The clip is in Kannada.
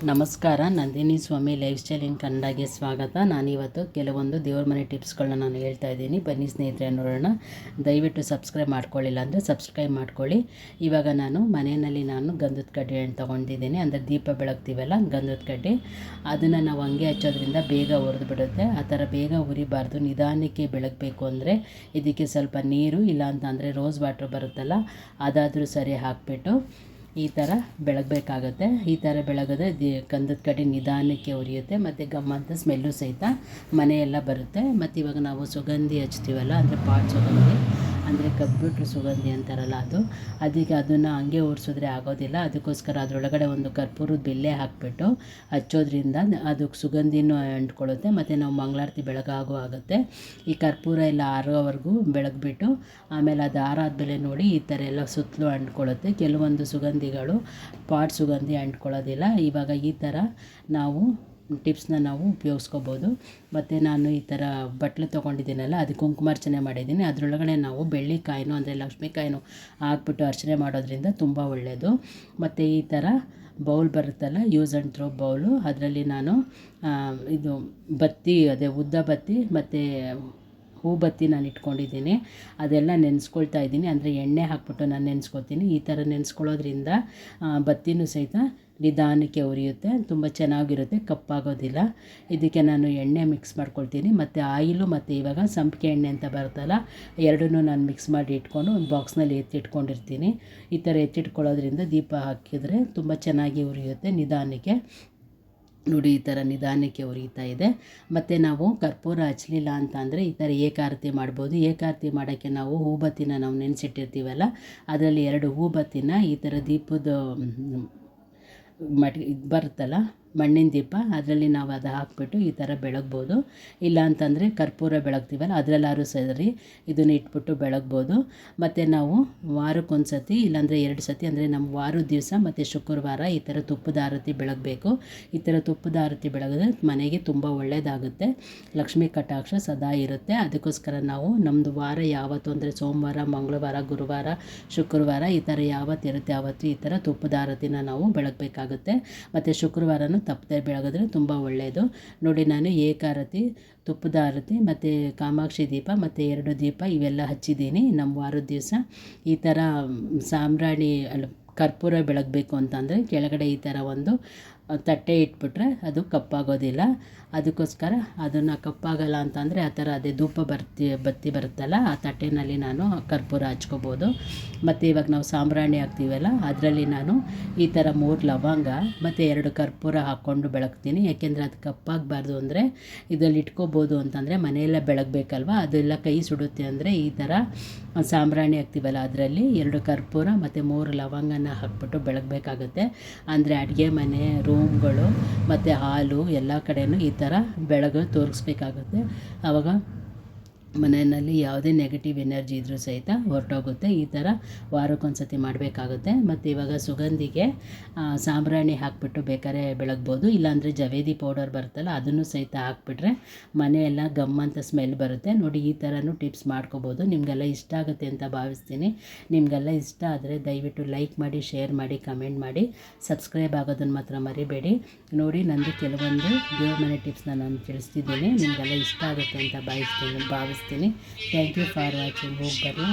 ನಮಸ್ಕಾರ, ನಂದಿನಿ ಸ್ವಾಮಿ ಲೈಫ್ ಸ್ಟೈಲ್ ಇನ್ ಕನ್ನಡಗೆ ಸ್ವಾಗತ. ನಾನಿವತ್ತು ಕೆಲವೊಂದು ದೇವ್ರ ಮನೆ ಟಿಪ್ಸ್ಗಳನ್ನ ನಾನು ಹೇಳ್ತಾ ಇದ್ದೀನಿ. ಬನ್ನಿ ಸ್ನೇಹಿತರೆ, ನೋಡೋಣ. ದಯವಿಟ್ಟು ಸಬ್ಸ್ಕ್ರೈಬ್ ಮಾಡ್ಕೊಳ್ಳಿಲ್ಲ ಅಂದರೆ ಸಬ್ಸ್ಕ್ರೈಬ್ ಮಾಡ್ಕೊಳ್ಳಿ. ಇವಾಗ ನಾನು ಮನೆಯಲ್ಲಿ ಗಂಧದ ಕಡ್ಡಿ ಹಣ್ಣು ತೊಗೊಂಡಿದ್ದೀನಿ. ಅಂದರೆ ದೀಪ ಬೆಳಗ್ತೀವಲ್ಲ, ಗಂಧದ ಕಡ್ಡಿ, ಅದನ್ನು ನಾವು ಹಂಗೆ ಹಚ್ಚೋದ್ರಿಂದ ಬೇಗ ಉರಿದು ಬಿಡುತ್ತೆ. ಆ ಥರ ಬೇಗ ಉರಿಬಾರ್ದು, ನಿಧಾನಕ್ಕೆ ಬೆಳಗಬೇಕು. ಅಂದರೆ ಇದಕ್ಕೆ ಸ್ವಲ್ಪ ನೀರು, ಇಲ್ಲ ಅಂತಂದರೆ ರೋಸ್ ವಾಟ್ರ್ ಬರುತ್ತಲ್ಲ, ಅದಾದರೂ ಸರಿ ಹಾಕಿಬಿಟ್ಟು ಈ ಥರ ಬೆಳಗಬೇಕಾಗತ್ತೆ. ಈ ಥರ ಬೆಳಗಿದ್ರೆ ಗಂಧದ ಕಡ್ಡಿ ನಿಧಾನಕ್ಕೆ ಉರಿಯುತ್ತೆ, ಮತ್ತು ಗಮ್ಮಂತ ಸ್ಮೆಲ್ಲು ಸಹಿತ ಮನೆಯೆಲ್ಲ ಬರುತ್ತೆ. ಮತ್ತು ಇವಾಗ ನಾವು ಸುಗಂಧಿ ಹಚ್ತೀವಲ್ಲ, ಅಂದರೆ ಪಾಟ್ ಸುಗಂಧಿ, ಅಂದರೆ ಕಂಪ್ಯೂಟ್ರ್ ಸುಗಂಧಿ ಅಂತಾರಲ್ಲ, ಅದಕ್ಕೆ ಅದನ್ನು ಹಂಗೆ ಉರಿಸಿದ್ರೆ ಆಗೋದಿಲ್ಲ. ಅದಕ್ಕೋಸ್ಕರ ಅದರೊಳಗಡೆ ಒಂದು ಕರ್ಪೂರದ ಬಿಲ್ಲೆ ಹಾಕಿಬಿಟ್ಟು ಹಚ್ಚೋದ್ರಿಂದ ಅದು ಸುಗಂಧಿನೂ ಅಂಟ್ಕೊಳ್ಳುತ್ತೆ, ಮತ್ತು ನಾವು ಮಂಗಳಾರತಿ ಬೆಳಗಾಗೂ ಆಗುತ್ತೆ. ಈ ಕರ್ಪೂರ ಎಲ್ಲ ಆರೋವರೆಗೂ ಬೆಳಗ್ಬಿಟ್ಟು ಆಮೇಲೆ ಅದು ಆರಾದ್ಮೇಲೆ ನೋಡಿ ಈ ಥರ ಎಲ್ಲ ಸುತ್ತಲೂ ಅಂಟ್ಕೊಳ್ಳುತ್ತೆ. ಕೆಲವೊಂದು ಸುಗಂಧಿಗಳು ಪಾಟ್ ಸುಗಂಧಿ ಅಂಟ್ಕೊಳ್ಳೋದಿಲ್ಲ. ಇವಾಗ ಈ ಥರ ನಾವು ಟಿಪ್ಸ್ನ ನಾವು ಉಪಯೋಗಿಸ್ಕೋಬೋದು. ಮತ್ತು ನಾನು ಈ ಥರ ಬಟ್ಲು ತೊಗೊಂಡಿದ್ದೀನಲ್ಲ, ಅದಕ್ಕೆ ಕುಂಕುಮಾರ್ಚನೆ ಮಾಡಿದ್ದೀನಿ. ಅದರೊಳಗಡೆ ನಾವು ಬೆಳ್ಳಿಕಾಯಿನೂ ಅಂದರೆ ಲಕ್ಷ್ಮೀಕಾಯಿನೂ ಹಾಕ್ಬಿಟ್ಟು ಅರ್ಚನೆ ಮಾಡೋದ್ರಿಂದ ತುಂಬ ಒಳ್ಳೆಯದು. ಮತ್ತು ಈ ಥರ ಬೌಲ್ ಬರುತ್ತಲ್ಲ, ಯೂಸ್ ಆ್ಯಂಡ್ ಥ್ರೋ ಬೌಲು, ಅದರಲ್ಲಿ ನಾನು ಇದು ಬತ್ತಿ, ಅದೇ ಉದ್ದ ಬತ್ತಿ ಮತ್ತು ಹೂ ಬತ್ತಿ ನಾನು ಇಟ್ಕೊಂಡಿದ್ದೀನಿ. ಅದೆಲ್ಲ ನೆನೆಸ್ಕೊಳ್ತಾ ಇದ್ದೀನಿ. ಅಂದರೆ ಎಣ್ಣೆ ಹಾಕ್ಬಿಟ್ಟು ನಾನು ನೆನೆಸ್ಕೊತೀನಿ. ಈ ಥರ ನೆನೆಸ್ಕೊಳ್ಳೋದ್ರಿಂದ ಬತ್ತಿನೂ ಸಹಿತ ನಿಧಾನಕ್ಕೆ ಉರಿಯುತ್ತೆ, ತುಂಬ ಚೆನ್ನಾಗಿರುತ್ತೆ, ಕಪ್ಪಾಗೋದಿಲ್ಲ. ಇದಕ್ಕೆ ನಾನು ಎಣ್ಣೆ ಮಿಕ್ಸ್ ಮಾಡ್ಕೊಳ್ತೀನಿ. ಮತ್ತು ಆಯಿಲು ಮತ್ತು ಇವಾಗ ಸಂಪಿಗೆ ಎಣ್ಣೆ ಅಂತ ಬರುತ್ತಲ್ಲ, ಎರಡನ್ನೂ ನಾನು ಮಿಕ್ಸ್ ಮಾಡಿ ಇಟ್ಕೊಂಡು ಒಂದು ಬಾಕ್ಸ್ನಲ್ಲಿ ಎತ್ತಿಟ್ಕೊಂಡಿರ್ತೀನಿ. ಈ ಥರ ಎತ್ತಿಟ್ಕೊಳ್ಳೋದ್ರಿಂದ ದೀಪ ಹಾಕಿದರೆ ತುಂಬ ಚೆನ್ನಾಗಿ ಉರಿಯುತ್ತೆ ನಿಧಾನಕ್ಕೆ. ನೋಡಿ, ಈ ಥರ ನಿಧಾನಕ್ಕೆ ಉರಿತಾ ಇದೆ. ಮತ್ತು ನಾವು ಕರ್ಪೂರ ಹಚ್ಚಲಿಲ್ಲ ಅಂತ ಅಂದರೆ ಈ ಥರ ಏಕಾರತಿ ಮಾಡ್ಬೋದು. ಏಕಾರತಿ ಮಾಡೋಕ್ಕೆ ನಾವು ಹೂಬತ್ತಿನ ನಾವು ನೆನೆಸಿಟ್ಟಿರ್ತೀವಲ್ಲ, ಅದರಲ್ಲಿ 2 ಹೂಬತ್ತಿನ ಈ ಥರ ದೀಪದ ಇದು ಬರುತ್ತಲ್ಲ, ಮಣ್ಣಿನ ದೀಪ, ಅದರಲ್ಲಿ ನಾವು ಅದು ಹಾಕ್ಬಿಟ್ಟು ಈ ಥರ ಬೆಳಗ್ಬೋದು. ಇಲ್ಲ ಅಂತಂದರೆ ಕರ್ಪೂರ ಬೆಳಗ್ತೀವಲ್ಲ, ಅದರಲ್ಲಾದ್ರೂ ಸರಿ ಇದನ್ನು ಇಟ್ಬಿಟ್ಟು ಬೆಳಗ್ಬೋದು. ಮತ್ತು ನಾವು ವಾರಕ್ಕೊಂದು ಸತಿ ಇಲ್ಲಾಂದರೆ 2 ಸತಿ, ಅಂದರೆ ನಮ್ಮ ವಾರದ ದಿವಸ ಮತ್ತು ಶುಕ್ರವಾರ ಈ ಥರ ತುಪ್ಪದ ಆರತಿ ಬೆಳಗಬೇಕು. ಈ ಥರ ತುಪ್ಪದ ಆರತಿ ಬೆಳಗಿದ್ರೆ ಮನೆಗೆ ತುಂಬ ಒಳ್ಳೆಯದಾಗುತ್ತೆ, ಲಕ್ಷ್ಮೀ ಕಟಾಕ್ಷ ಸದಾ ಇರುತ್ತೆ. ಅದಕ್ಕೋಸ್ಕರ ನಾವು ನಮ್ಮದು ವಾರ ಯಾವತ್ತು ಅಂದರೆ ಸೋಮವಾರ, ಮಂಗಳವಾರ, ಗುರುವಾರ, ಶುಕ್ರವಾರ ಈ ಥರ ಯಾವತ್ತಿರುತ್ತೆ ಆವತ್ತು ಈ ಥರ ತುಪ್ಪದ ಆರತಿನ ನಾವು ಬೆಳಗಬೇಕಾಗುತ್ತೆ. ಮತ್ತು ಶುಕ್ರವಾರನೂ ತಪ್ಪದೆ ಬೆಳಗಿದ್ರೆ ತುಂಬ ಒಳ್ಳೆಯದು. ನೋಡಿ, ನಾನು ಏಕಾರತಿ, ತುಪ್ಪದ ಆರತಿ ಮತ್ತು ಕಾಮಾಕ್ಷಿ ದೀಪ ಮತ್ತು 2 ದೀಪ ಇವೆಲ್ಲ ಹಚ್ಚಿದ್ದೀನಿ ನಮ್ಮ ವಾರದ ದಿವಸ. ಈ ಥರ ಸಾಂಬ್ರಾಣಿ ಕರ್ಪೂರ ಬೆಳಗಬೇಕು ಅಂತಂದರೆ ಕೆಳಗಡೆ ಈ ಥರ ಒಂದು ತಟ್ಟೆ ಇಟ್ಬಿಟ್ರೆ ಅದು ಕಪ್ಪಾಗೋದಿಲ್ಲ. ಅದಕ್ಕೋಸ್ಕರ ಅದನ್ನು ಕಪ್ಪಾಗಲ್ಲ ಅಂತಂದರೆ ಆ ಥರ ಅದೇ ಧೂಪ ಬತ್ತಿ ಬರುತ್ತಲ್ಲ, ಆ ತಟ್ಟೆನಲ್ಲಿ ನಾನು ಕರ್ಪೂರ ಹಚ್ಕೋಬೋದು. ಮತ್ತು ಇವಾಗ ನಾವು ಸಾಂಬ್ರಾಣಿ ಹಾಕ್ತೀವಲ್ಲ, ಅದರಲ್ಲಿ ನಾನು ಈ ಥರ 3 ಲವಂಗ ಮತ್ತು 2 ಕರ್ಪೂರ ಹಾಕ್ಕೊಂಡು ಬೆಳಗ್ತೀನಿ. ಯಾಕೆಂದರೆ ಅದು ಕಪ್ಪಾಗಬಾರ್ದು, ಅಂದರೆ ಇದರಲ್ಲಿ ಇಟ್ಕೋಬೋದು ಅಂತಂದರೆ ಮನೆಯೆಲ್ಲ ಬೆಳಗಬೇಕಲ್ವ, ಅದೆಲ್ಲ ಕೈ ಸುಡುತ್ತೆ. ಅಂದರೆ ಈ ಥರ ಸಾಂಬ್ರಾಣಿ ಹಾಕ್ತೀವಲ್ಲ, ಅದರಲ್ಲಿ 2 ಕರ್ಪೂರ ಮತ್ತು 3 ಲವಂಗನ ಹಾಕ್ಬಿಟ್ಟು ಬೆಳಗಬೇಕಾಗುತ್ತೆ. ಅಂದರೆ ಅಡುಗೆ ಮನೆ, ರೂಮ್ಗಳು ಮತ್ತು ಹಾಲು ಎಲ್ಲ ಕಡೆಯೂ ಈ ಥರ ಬೆಳಗ್ಗೆ ತೋರಿಸ್ಬೇಕಾಗುತ್ತೆ. ಆವಾಗ ಮನೆಯಲ್ಲಿ ಯಾವುದೇ ನೆಗೆಟಿವ್ ಎನರ್ಜಿ ಇದ್ದರೂ ಸಹಿತ ಹೊರಟೋಗುತ್ತೆ. ಈ ಥರ ವಾರಕ್ಕೊಂದು ಸತಿ ಮಾಡಬೇಕಾಗುತ್ತೆ. ಮತ್ತು ಇವಾಗ ಸುಗಂಧಿಗೆ ಸಾಂಬ್ರಾಣಿ ಹಾಕಿಬಿಟ್ಟು ಬೇಕಾದ್ರೆ ಬೆಳಗ್ಬೋದು. ಇಲ್ಲಾಂದರೆ ಜವೇದಿ ಪೌಡರ್ ಬರುತ್ತಲ್ಲ, ಅದನ್ನು ಸಹಿತ ಹಾಕ್ಬಿಟ್ರೆ ಮನೆಯೆಲ್ಲ ಗಮ್ಮಂತ ಸ್ಮೆಲ್ ಬರುತ್ತೆ. ನೋಡಿ, ಈ ಥರನೂ ಟಿಪ್ಸ್ ಮಾಡ್ಕೋಬೋದು. ನಿಮಗೆಲ್ಲ ಇಷ್ಟ ಆಗುತ್ತೆ ಅಂತ ಭಾವಿಸ್ತೀನಿ. ನಿಮಗೆಲ್ಲ ಇಷ್ಟ ಆದರೆ ದಯವಿಟ್ಟು ಲೈಕ್ ಮಾಡಿ, ಶೇರ್ ಮಾಡಿ, ಕಮೆಂಟ್ ಮಾಡಿ, ಸಬ್ಸ್ಕ್ರೈಬ್ ಆಗೋದನ್ನು ಮಾತ್ರ ಮರಿಬೇಡಿ. ನೋಡಿ, ನಂದು ಕೆಲವೊಂದು ದೇವ್ರ ಮನೆ ಟಿಪ್ಸ್ನ ನಾನು ತಿಳಿಸ್ತಿದ್ದೀನಿ. ನಿಮಗೆಲ್ಲ ಇಷ್ಟ ಆಗುತ್ತೆ ಅಂತ ಭಾವಿಸ್ತೀನಿ. Thank you for watching. ಹೋಗಿ ಬರಲಾ.